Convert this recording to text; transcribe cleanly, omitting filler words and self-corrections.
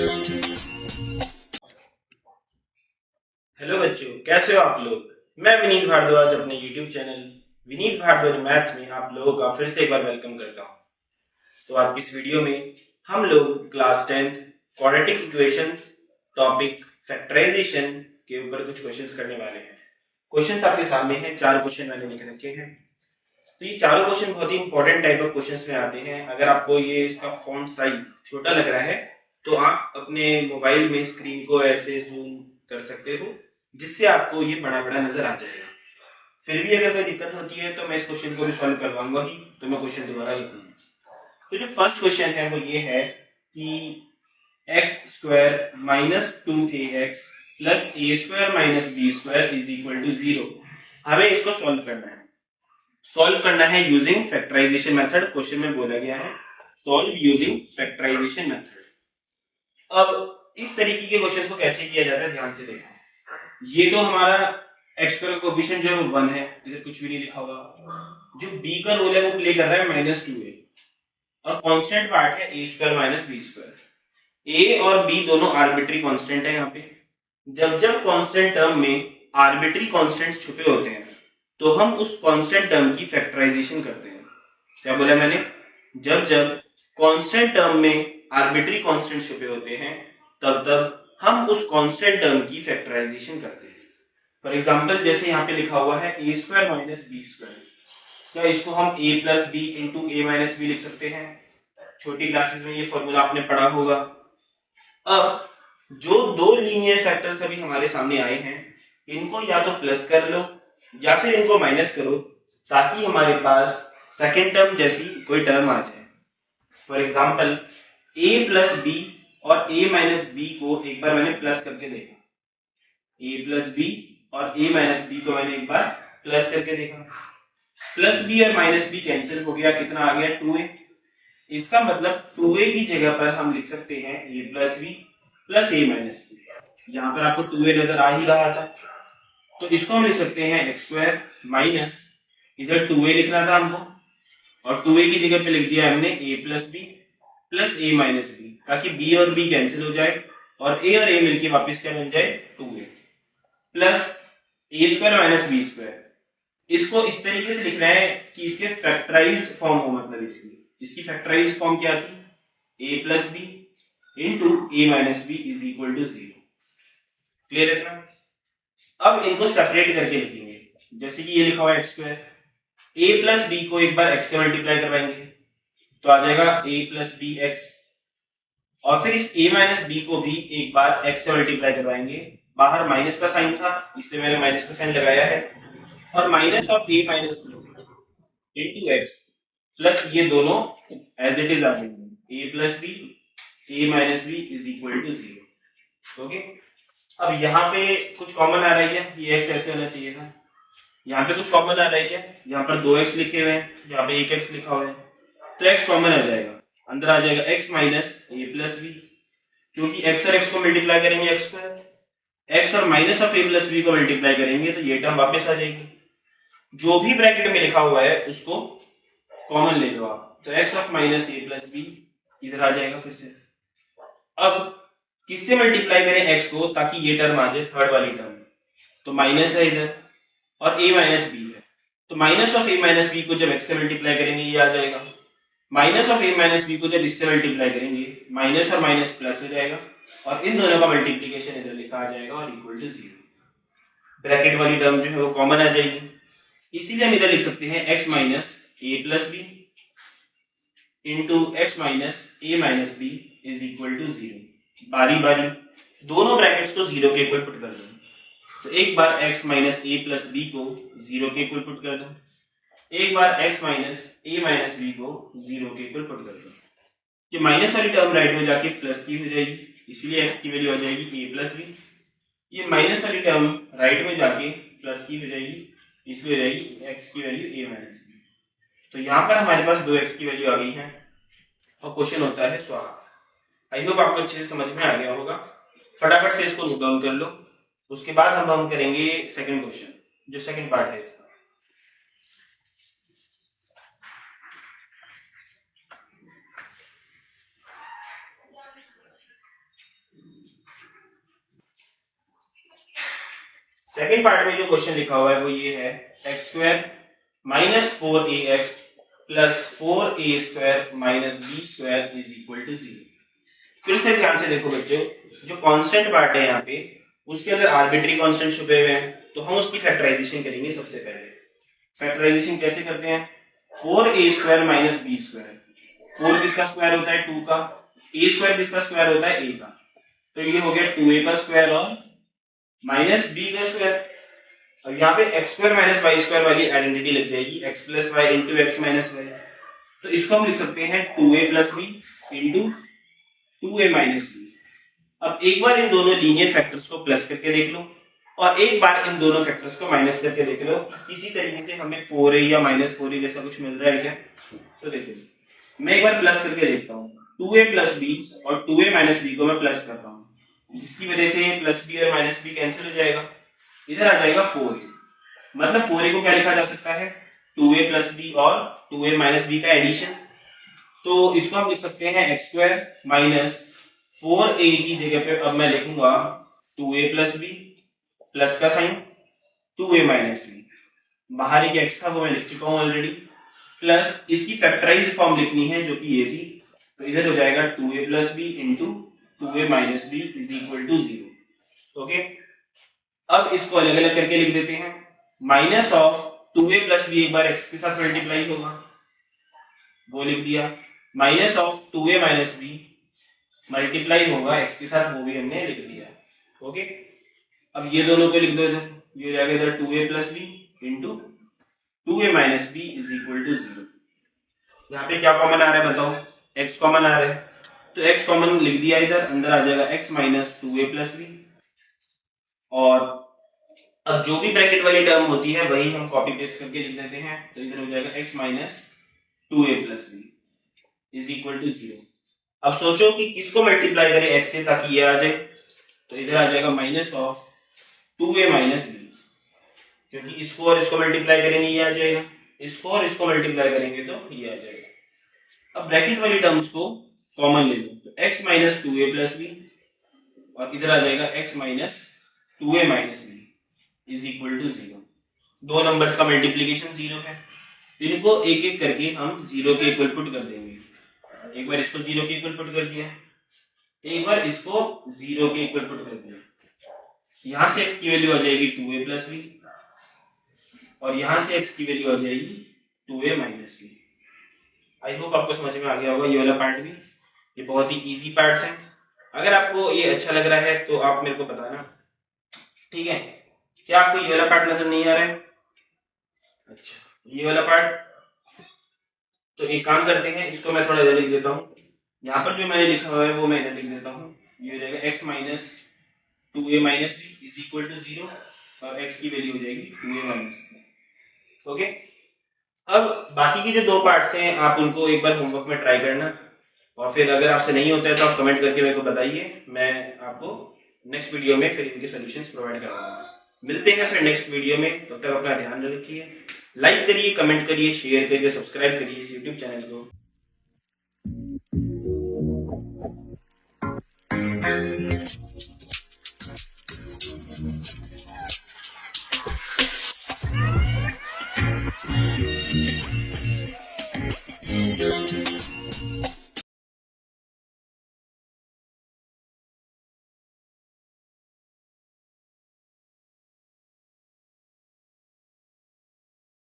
Hello बच्चों, कैसे हो आप लोग। मैं विनीत भारद्वाज अपने YouTube channel Vineet Bhardwaj maths में आप लोगों का फिर से एक बार वेलकम करता हूं। तो आज की इस वीडियो में हम लोग class 10th quadratic equations topic factorisation के ऊपर कुछ क्वेश्चंस करने वाले हैं। क्वेश्चंस आपके सामने हैं, 4 क्वेश्चन मैंने लिख रखे हैं। तो ये चारों क्वेश्चन बहुत ही इंपॉर्टेंट टाइप ऑफ क्वेश्चंस में आते हैं। अगर आपको ये इसका फॉन्ट साइज छोटा लग रहा है तो आप अपने मोबाइल में स्क्रीन को ऐसे जूम कर सकते हो, जिससे आपको ये बड़ा बड़ा नजर आ जाएगा। फिर भी अगर कोई दिक्कत होती है तो मैं इस क्वेश्चन को भी सॉल्व करवाऊंगा ही, तो मैं क्वेश्चन दोबारा लिखूंगा। तो जो फर्स्ट क्वेश्चन है वो ये है कि x square minus 2ax plus a square minus b square is equal to 0। हमें इसको सॉल्व करना है। सॉल्व करना है यूजिंग फैक्टराइजेशन मेथड। क्वेश्चन में बोला गया है सॉल्व यूजिंग फैक्टराइजेशन मेथड। अब इस तरीके के क्वेश्चन को कैसे किया जाता है, ध्यान से देखो। ये तो हमारा एक्स का कोएफिशिएंट जो है वो 1 है, इधर कुछ भी नहीं लिखा हुआ। जो बी का रोल है वो प्ले कर रहा है -2a, और कांस्टेंट पार्ट है ए स्क्वायर माइनस बी स्क्वायर। ए और बी दोनों आर्बिट्री कांस्टेंट है। यहाँ पे जब जब कांस्टेंट टर्म में आर्बिट्री कांस्टेंट्स छुपे होते हैं तो हम उस कांस्टेंट टर्म की फैक्टराइजेशन करते हैं। क्या बोला मैंने? जब जब कांस्टेंट टर्म में आर्बिट्री कांस्टेंट छुपे होते हैं तब तब हम उस कांस्टेंट टर्म की फैक्टराइजेशन करते हैं। फॉर एग्जाम्पल जैसे यहाँ पे लिखा हुआ है ए स्क्वायर माइनस बी स्क्वायर, क्या इसको हम ए प्लस बी इंटू ए माइनस बी लिख सकते हैं? छोटी क्लासेस में ये फॉर्मूला आपने पढ़ा होगा। अब जो दो लीनियर फैक्टर्स अभी हमारे सामने आए हैं, इनको या तो प्लस कर लो या फिर इनको माइनस करो, ताकि हमारे पास सेकेंड टर्म जैसी कोई टर्म आ जाए। For example a plus b और a माइनस बी को एक बार मैंने प्लस करके देखा। a प्लस बी और a माइनस बी को मैंने एक बार प्लस करके देखा। प्लस बी और माइनस बी कैंसिल हो गया, कितना आ गया? 2a। इसका मतलब 2a की जगह पर हम लिख सकते हैं a plus b plus a minus b. यहाँ पर आपको 2a नजर आ ही रहा था, तो इसको हम लिख सकते हैं एक्स स्क्वायर माइनस, इधर 2a लिखना था हमको, और 2a की जगह पे लिख दिया हमने a plus b plus a minus b, ताकि b और b कैंसिल हो जाए और a और a मिलके वापस क्या बन जाए? 2a plus a square minus b square. इसको इस तरीके से लिखना है कि इसके फैक्टराइज्ड फॉर्म हो, मतलब इसकी फैक्टराइज्ड फॉर्म क्या थी? a plus b into a minus b is equal to 0। Clear है? अब इनको सेपरेट करके लिखेंगे। जैसे कि ये लिखा हुआ है x square, a plus b को एक बार x से मल्टीप्लाई करवाएंगे तो आ जाएगा a प्लस बी एक्स, और फिर इस a माइनस बी को भी एक बार x से मल्टीप्लाई करवाएंगे। बाहर माइनस का साइन था इसलिए मैंने माइनस का साइन लगाया है, और minus of a minus b into x plus ये दोनों एज इट इज आ जाएंगे, a plus b a minus b is equal to 0। Okay, अब यहाँ पे कुछ कॉमन आ रहा है क्या? ये x ऐसे होना चाहिए था। यहाँ पे कुछ कॉमन आ रहा है क्या? यहाँ पर 2x लिखे हुए हैं, यहाँ पे 1x लिखा हुआ है, तो x कॉमन आ जाएगा। अंदर आ जाएगा x minus a plus b, क्योंकि x और x को मल्टीप्लाई करेंगे x स्क्वायर, x और minus of a plus b को मल्टीप्लाई करेंगे तो ये टर्म वापस आ जाएगी। जो भी ब्रैकेट में लिखा हुआ है उसको कॉमन ले लो आप, तो x of minus a plus b इधर आ जाएगा फिर से। अब किससे मल्टीप्लाई करें x को ताकि ये टर्म आ जाए, थर्ड वाली टर्म? तो माइनस है इधर और a माइनस बी है, तो minus of a minus b को जब x से मल्टीप्लाई करेंगे ये आ जाएगा। Minus of a minus b को जब इससे मल्टीप्लाई करेंगे माइनस और माइनस प्लस हो जाएगा, और इन दोनों का मल्टीप्लीकेशन इधर लिखा आ जाएगा और इक्वल टू 0। ब्रैकेट वाली टर्म जो है वो कॉमन आ जाएगी, इसीलिए हम इधर लिख सकते हैं x minus a plus b into x minus a minus b is equal to 0। बारी बारी दोनों ब्रैकेट्स को 0 के इक्वल पुट कर दो। तो एक बार x minus a plus b को 0 के इक्वल पुट कर दो, एक बार x minus a minus b को 0 के इक्वल पुट कर दो। ये माइनस वाली टर्म राइट में जाके प्लस की हो जाएगी, इसलिए x की वैल्यू आ जाएगी a प्लस बी। ये माइनस वाली टर्म राइट में जाके प्लस की हो जाएगी, इसलिए हो जाएगी x की वैल्यू a माइनस बी। तो यहाँ पर हमारे पास 2x की वैल्यू आ गई है और क्वेश्चन होता है सॉल्व। आई होप आपको अच्छे से समझ में आ गया होगा। फटाफट से इसको नोट डाउन कर लो, उसके बाद हम करेंगे सेकंड क्वेश्चन, जो सेकंड पार्ट है इसका। सेकंड पार्ट में जो क्वेश्चन लिखा हुआ है वो ये है x square minus 4ax plus 4a² minus b² is equal to 0। फिर से ध्यान से देखो बच्चों, जो कांस्टेंट पार्ट है यहाँ पे उसके अंदर आर्बिट्री कांस्टेंट छुपे हुए हैं, तो हम उसकी फैक्टराइजेशन करेंगे। सबसे पहले फैक्टराइजेशन कैसे करते हैं? 4a² minus b²। 4 किसका स्क्वायर होता है? 2 का। a² किसका स्क्वायर होता है? a का। तो ये हो गया 2a का स्क्वायर और माइनस b का स्क्वायर। अब यहाँ पे x² माइनस y² वाली आइडेंटिटी लग जाएगी, x plus y into x minus y. तो इसको हम लिख सकते हैं 2a plus b into 2a minus b। अब एक बार इन दोनों लीनियर फैक्टर्स को प्लस करके देख लो और एक बार इन दोनों फैक्टर्स को माइनस करके देख लो, किसी तरीके से हमें 4a या माइनस 4a जैसा कुछ मिल रहा है क्या? तो देखो मैं एक बार प्लस करके देखता हूँ, 2a प्लस b और 2a माइनस b को मैं प्लस कर रहा हूँ, जिसकी वजह से प्लस b और माइनस b कैंसिल हो जाएगा, इधर आ जाएगा 4a। मतलब 4a को क्या लिखा जा सकता है? 2a प्लस b और 2a माइनस b का एडिशन। तो इसको हम लिख सकते हैं x² माइनस 4a की जगह पे अब मैं लिखूंगा 2a प्लस b प्लस का साइन 2a माइनस b। बाहर एक x था वो मैं लिख चुका हूं ऑलरेडी, प्लस इसकी फैक्टराइज फॉर्म लिखनी है जो कि ये थी, तो इधर हो जाएगा 2a plus b into 2a minus b is equal to 0। Okay, अब इसको अलग अलग करके लिख देते हैं। Minus of 2a plus b एक बार x के साथ मल्टीप्लाई होगा, वो लिख दिया। Minus of 2a minus b multiply होगा x के साथ, वो भी हमने लिख दिया। ओके, अब ये दोनों को लिख दो इधर, ये जाएगा इधर 2a plus b into 2a minus b is equal to 0। यहाँ पे क्या कॉमन आ रहा है बताओ? x कॉमन आ रहा है, तो x कॉमन लिख दिया इधर, अंदर आ जाएगा x minus 2a plus b। और अब जो भी ब्रैकेट वाली टर्म होती है वही हम कॉपी पेस्ट करके लिख देते हैं, तो इधर हो जाएगा x minus 2a plus b is equal to 0। अब सोचो कि किसको मल्टीप्लाई करें x से ताकि ये आ जाए, तो इधर आ जाएगा minus of 2a minus b, क्योंकि इसको और इसको मल्टीप्लाई करेंगे ये आ जाएगा, इसको और इसको मल्टीप्लाई करेंगे तो ये आ जाएगा। अब ब्रैकेट वाली टर्म्स को कॉमन ले लो, तो x minus 2a plus b और इधर आ जाएगा x minus 2a minus b is equal to 0। दो नंबर्स का मल्टीप्लीकेशन 0 है, इनको एक एक करके हम 0 के इक्वल पुट कर देंगे। एक बार इसको 0 के इक्वल पुट कर दिया, एक बार इसको 0 के इक्वल पुट कर दिया। यहां से x की वैल्यू आ जाएगी 2a प्लस b और यहां से x की वैल्यू आ जाएगी 2a minus b। I hope आपको समझ में आ गया होगा ये वाला पार्ट भी, ये बहुत ही इजी पार्ट्स हैं। अगर आपको ये अच्छा लग रहा है तो आप मेरे को बताना, ठीक है? क्या आपको ये वाला पार्ट नजर नहीं आ रहा है? अच्छा, ये वाला पार्ट, तो एक काम करते हैं, इसको मैं थोड़ा इधर लिख देता हूँ। यहाँ पर जो मैंने लिखा हुआ है वो मैं इधर लिख देता हूँ, ये हो जाएगा x minus 2a minus b is equal to 0 और x की वैल्यू हो जाएगी 2a माइनस b। ओके, अब बाकी की जो दो पार्ट्स हैं आप उनको एक बार होमवर्क में ट्राई करना, और फिर अगर आपसे नहीं होता है तो आप कमेंट करके मेरे को बताइए, मैं आपको नेक्स्ट वीडियो में फिर इनके सॉल्यूशंस प्रोवाइड कराऊंगा। मिलते हैं फिर नेक्स्ट वीडियो में, तब तक अपना ध्यान रखिए, लाइक करिए, कमेंट करिए, शेयर करिए, सब्सक्राइब करिए इस यूट्यूब चैनल को।